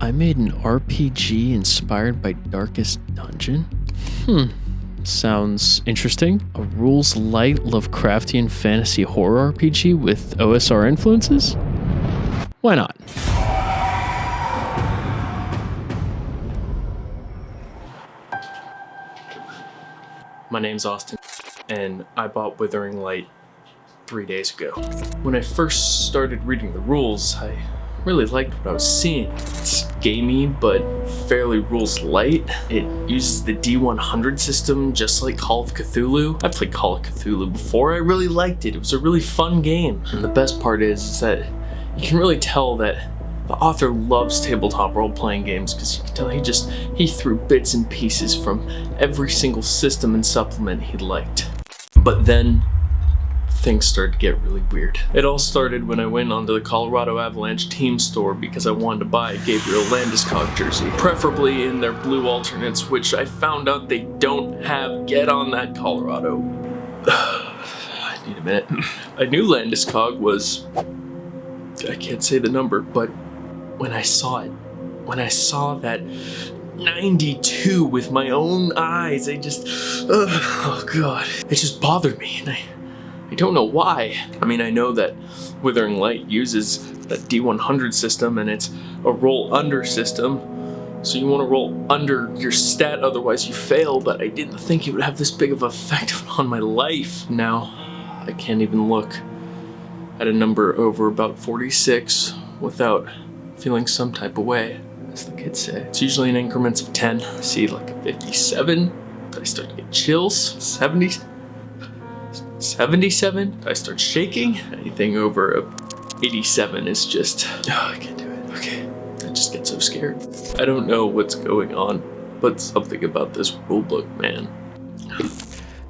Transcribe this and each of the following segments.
I made an RPG inspired by Darkest Dungeon? Sounds interesting. A rules light Lovecraftian fantasy horror RPG with OSR influences? Why not? My name's Austin, and I bought Withering Light 3 days ago. When I first started reading the rules, I really liked what I was seeing. It's gamey, but fairly rules light. It uses the D100 system, just like Call of Cthulhu. I played Call of Cthulhu before. I really liked it. It was a really fun game. And the best part is that you can really tell that the author loves tabletop role-playing games, because you can tell he threw bits and pieces from every single system and supplement he liked. But then things started to get really weird. It all started when I went onto the Colorado Avalanche team store because I wanted to buy a Gabriel Landeskog jersey, preferably in their blue alternates, which I found out they don't have. Get on that, Colorado. I need a minute. I knew Landeskog was, I can't say the number, but when I saw that 92 with my own eyes, oh god, it just bothered me, and I don't know why. I mean, I know that Withering Light uses that D100 system, and it's a roll under system, so you want to roll under your stat, otherwise you fail, but I didn't think it would have this big of an effect on my life. Now, I can't even look at a number over about 46 without feeling some type of way, as the kids say. It's usually in increments of 10. See, like a 57, I start to get chills. 70, 77, I start shaking. Anything over a 87 is just, I can't do it. Okay, I just get so scared. I don't know what's going on, but something about this rulebook, man.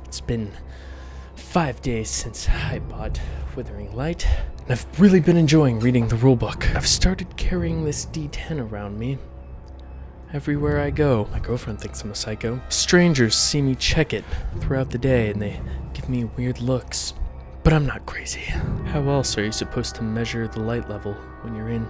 It's been 5 days since I bought Withering Light, and I've really been enjoying reading the rulebook. I've started carrying this D10 around me everywhere I go. My girlfriend thinks I'm a psycho. Strangers see me check it throughout the day, and they give me weird looks. But I'm not crazy. How else are you supposed to measure the light level when you're in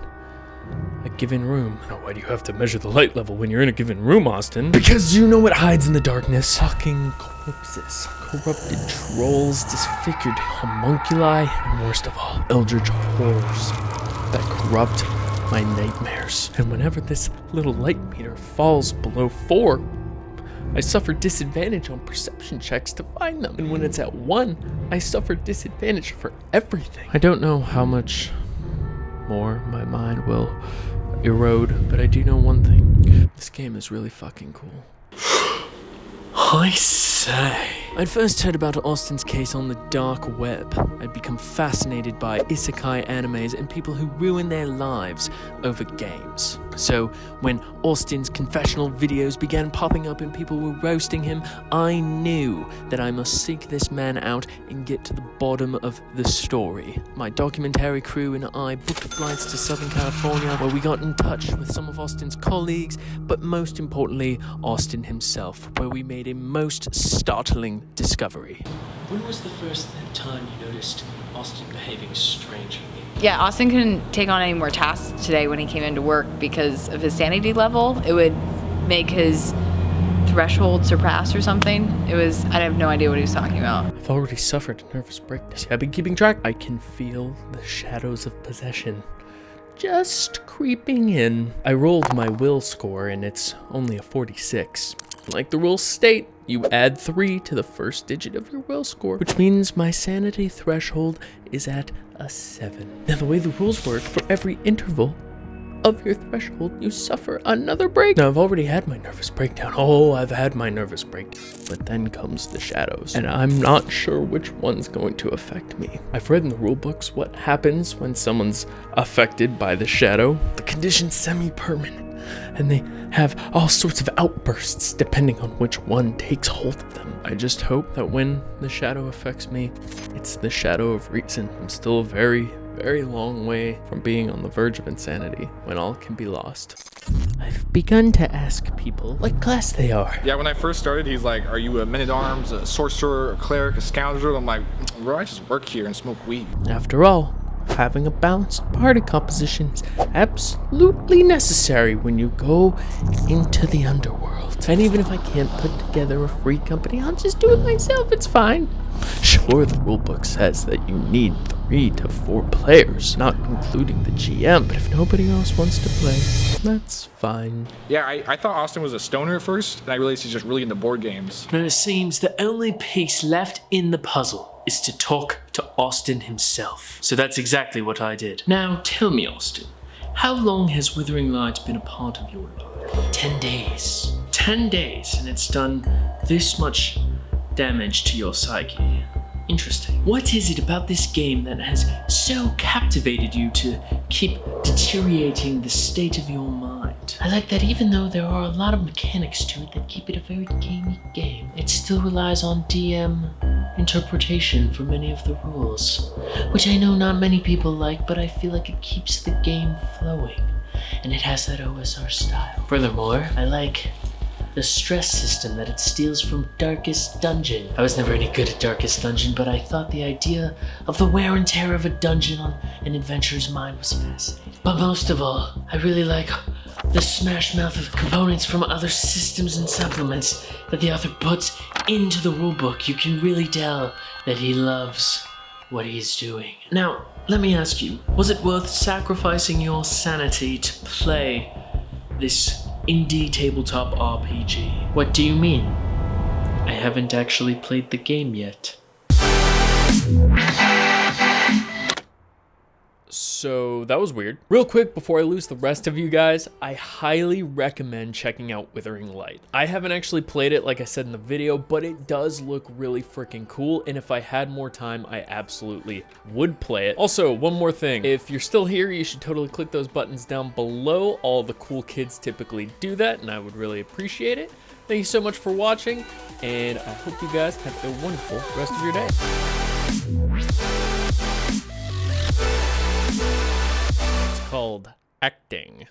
a given room? Now, why do you have to measure the light level when you're in a given room, Austin? Because you know what hides in the darkness. Fucking corpses, corrupted trolls, disfigured homunculi, and worst of all, eldritch horrors that corrupt my nightmares. And whenever this little light meter falls below 4, I suffer disadvantage on perception checks to find them. And when it's at 1, I suffer disadvantage for everything. I don't know how much more my mind will erode, but I do know one thing. This game is really fucking cool. I say. I'd first heard about Austin's case on the dark web. I'd become fascinated by isekai animes and people who ruin their lives over games. So when Austin's confessional videos began popping up and people were roasting him, I knew that I must seek this man out and get to the bottom of the story. My documentary crew and I booked flights to Southern California, where we got in touch with some of Austin's colleagues, but most importantly, Austin himself, where we made a most startling discovery. When was the first time you noticed Austin behaving strangely? Yeah, Austin couldn't take on any more tasks today when he came into work because of his sanity level. It would make his threshold surpass or something. I have no idea what he was talking about. I've already suffered a nervous breakdown. I've been keeping track. I can feel the shadows of possession just creeping in. I rolled my will score and it's only a 46. Like the rules state, you add 3 to the first digit of your will score, which means my sanity threshold is at a 7. Now the way the rules work, for every interval of your threshold, you suffer another break. Now I've already had my nervous breakdown. Oh, I've had my nervous breakdown. But then comes the shadows, and I'm not sure which one's going to affect me. I've read in the rule books what happens when someone's affected by the shadow. The condition's semi-permanent, and they have all sorts of outbursts depending on which one takes hold of them. I just hope that when the shadow affects me, it's the shadow of reason. I'm still a very, very long way from being on the verge of insanity when all can be lost. I've begun to ask people what class they are. Yeah, when I first started, he's like, are you a men-at-arms, a sorcerer, a cleric, a scoundrel? I'm like, bro, I just work here and smoke weed. After all, having a balanced party composition is absolutely necessary when you go into the underworld. And even if I can't put together a free company, I'll just do it myself, it's fine. Sure, the rulebook says that you need 3 to 4 players, not including the GM, but if nobody else wants to play, that's fine. Yeah, I thought Austin was a stoner at first, and I realized he's just really into board games. And it seems the only piece left in the puzzle is to talk to Austin himself. So that's exactly what I did. Now tell me, Austin, how long has Withering Light been a part of your life? 10 days. 10 days, and it's done this much damage to your psyche. Interesting. What is it about this game that has so captivated you to keep deteriorating the state of your mind? I like that even though there are a lot of mechanics to it that keep it a very gamey game, it still relies on DM interpretation for many of the rules, which I know not many people like, but I feel like it keeps the game flowing, and it has that OSR style. Furthermore, I like the stress system that it steals from Darkest Dungeon. I was never any good at Darkest Dungeon, but I thought the idea of the wear and tear of a dungeon on an adventurer's mind was fascinating. But most of all, I really like the smash mouth of components from other systems and supplements that the author puts into the rulebook. You can really tell that he loves what he's doing. Now, let me ask you, was it worth sacrificing your sanity to play this indie tabletop RPG? What do you mean? I haven't actually played the game yet. So that was weird. Real quick, before I lose the rest of you guys, I highly recommend checking out Withering Light. I haven't actually played it like I said in the video, but it does look really freaking cool, and if I had more time, I absolutely would play it. Also, one more thing. If you're still here, you should totally click those buttons down below. All the cool kids typically do that, and I would really appreciate it. Thank you so much for watching, and I hope you guys have a wonderful rest of your day. Called acting.